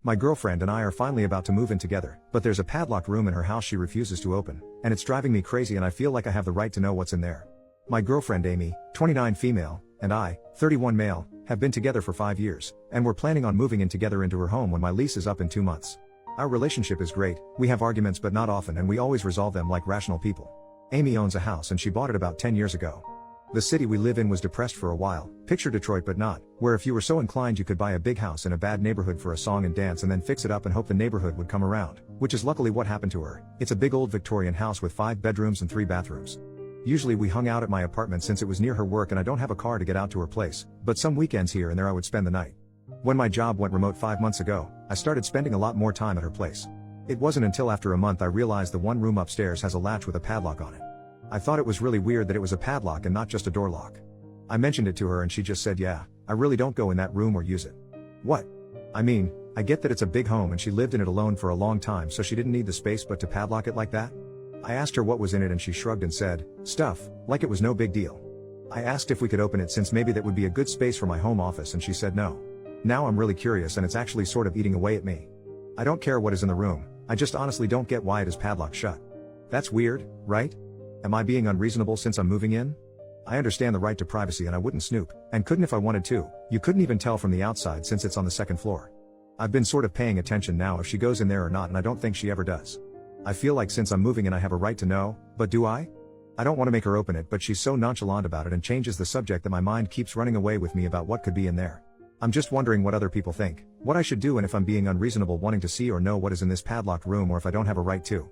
My girlfriend and I are finally about to move in together, but there's a padlocked room in her house she refuses to open, and it's driving me crazy and I feel like I have the right to know what's in there. My girlfriend Amy, 29 female, and I, 31 male, have been together for 5 years, and we're planning on moving in together into her home when my lease is up in 2 months. Our relationship is great, we have arguments but not often and we always resolve them like rational people. Amy owns a house and she bought it about 10 years ago. The city we live in was depressed for a while, picture Detroit but not, where if you were so inclined you could buy a big house in a bad neighborhood for a song and dance and then fix it up and hope the neighborhood would come around, which is luckily what happened to her. It's a big old Victorian house with 5 bedrooms and 3 bathrooms. Usually we hung out at my apartment since it was near her work and I don't have a car to get out to her place, but some weekends here and there I would spend the night. When my job went remote 5 months ago, I started spending a lot more time at her place. It wasn't until after a month I realized the one room upstairs has a latch with a padlock on it. I thought it was really weird that it was a padlock and not just a door lock. I mentioned it to her and she just said yeah, I really don't go in that room or use it. What? I mean, I get that it's a big home and she lived in it alone for a long time so she didn't need the space but to padlock it like that? I asked her what was in it and she shrugged and said, stuff, like it was no big deal. I asked if we could open it since maybe that would be a good space for my home office and she said no. Now I'm really curious and it's actually sort of eating away at me. I don't care what is in the room, I just honestly don't get why it is padlocked shut. That's weird, right? Am I being unreasonable since I'm moving in? I understand the right to privacy and I wouldn't snoop, and couldn't if I wanted to. You couldn't even tell from the outside since it's on the 2nd floor. I've been sort of paying attention now if she goes in there or not and I don't think she ever does. I feel like since I'm moving in I have a right to know, but do I? I don't want to make her open it but she's so nonchalant about it and changes the subject that my mind keeps running away with me about what could be in there. I'm just wondering what other people think, what I should do and if I'm being unreasonable wanting to see or know what is in this padlocked room or if I don't have a right to.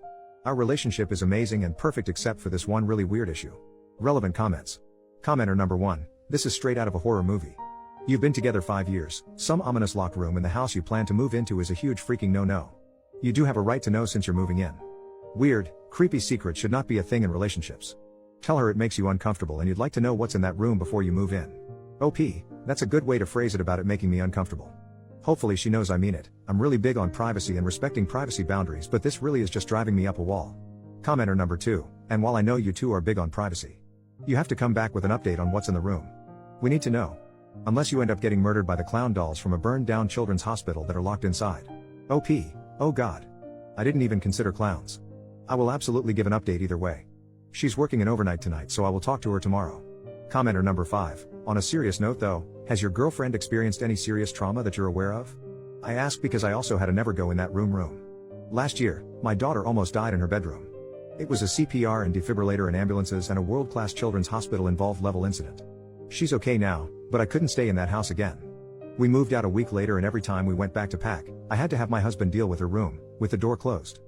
Our relationship is amazing and perfect except for this one really weird issue. Relevant comments. Commenter number 1, this is straight out of a horror movie. You've been together 5 years, some ominous locked room in the house you plan to move into is a huge freaking no-no. You do have a right to know since you're moving in. Weird, creepy secrets should not be a thing in relationships. Tell her it makes you uncomfortable and you'd like to know what's in that room before you move in. OP, that's a good way to phrase it about it making me uncomfortable. Hopefully she knows I mean it. I'm really big on privacy and respecting privacy boundaries but this really is just driving me up a wall. Commenter number 2, and while I know you two are big on privacy, you have to come back with an update on what's in the room. We need to know. Unless you end up getting murdered by the clown dolls from a burned down children's hospital that are locked inside. OP, oh god. I didn't even consider clowns. I will absolutely give an update either way. She's working an overnight tonight so I will talk to her tomorrow. Commenter number 5, on a serious note though, has your girlfriend experienced any serious trauma that you're aware of? I ask because I also had a never go in that room. Last year, my daughter almost died in her bedroom. It was a CPR and defibrillator and ambulances and a world-class children's hospital involved level incident. She's okay now, but I couldn't stay in that house again. We moved out a week later and every time we went back to pack, I had to have my husband deal with her room, with the door closed.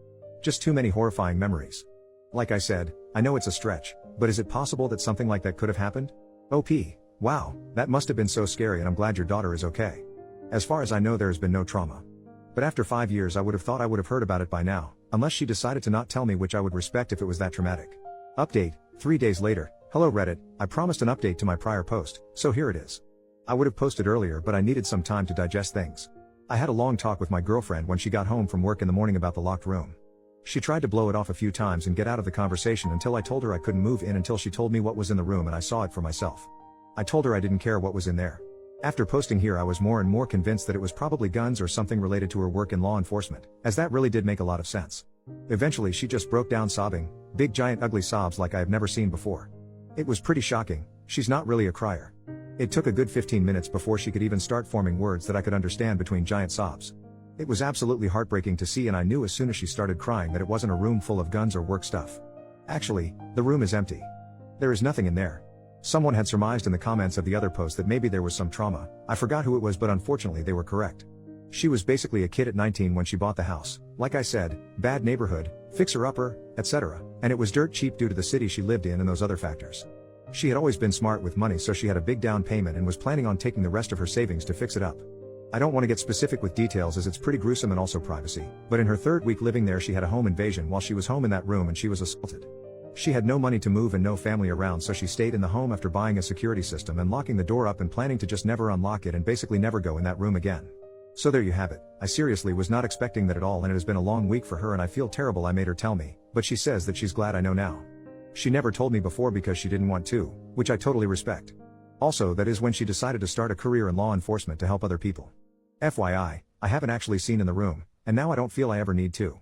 Just too many horrifying memories. Like I said, I know it's a stretch, but is it possible that something like that could have happened? OP, wow, that must have been so scary and I'm glad your daughter is okay. As far as I know there has been no trauma. But after 5 years I would have thought I would have heard about it by now, unless she decided to not tell me, which I would respect if it was that traumatic. Update, 3 days later. Hello Reddit, I promised an update to my prior post, so here it is. I would have posted earlier but I needed some time to digest things. I had a long talk with my girlfriend when she got home from work in the morning about the locked room. She tried to blow it off a few times and get out of the conversation until I told her I couldn't move in until she told me what was in the room and I saw it for myself. I told her I didn't care what was in there. After posting here I was more and more convinced that it was probably guns or something related to her work in law enforcement, as that really did make a lot of sense. Eventually she just broke down sobbing, big giant ugly sobs like I have never seen before. It was pretty shocking, she's not really a crier. It took a good 15 minutes before she could even start forming words that I could understand between giant sobs. It was absolutely heartbreaking to see and I knew as soon as she started crying that it wasn't a room full of guns or work stuff. Actually, the room is empty. There is nothing in there. Someone had surmised in the comments of the other post that maybe there was some trauma. I forgot who it was but unfortunately they were correct. She was basically a kid at 19 when she bought the house. Like I said, bad neighborhood, fixer-upper, etc. And it was dirt cheap due to the city she lived in and those other factors. She had always been smart with money so she had a big down payment and was planning on taking the rest of her savings to fix it up. I don't want to get specific with details as it's pretty gruesome and also privacy, but in her 3rd week living there she had a home invasion while she was home in that room and she was assaulted. She had no money to move and no family around so she stayed in the home after buying a security system and locking the door up and planning to just never unlock it and basically never go in that room again. So there you have it. I seriously was not expecting that at all and it has been a long week for her and I feel terrible I made her tell me, but she says that she's glad I know now. She never told me before because she didn't want to, which I totally respect. Also that is when she decided to start a career in law enforcement to help other people. FYI, I haven't actually seen in the room, and now I don't feel I ever need to.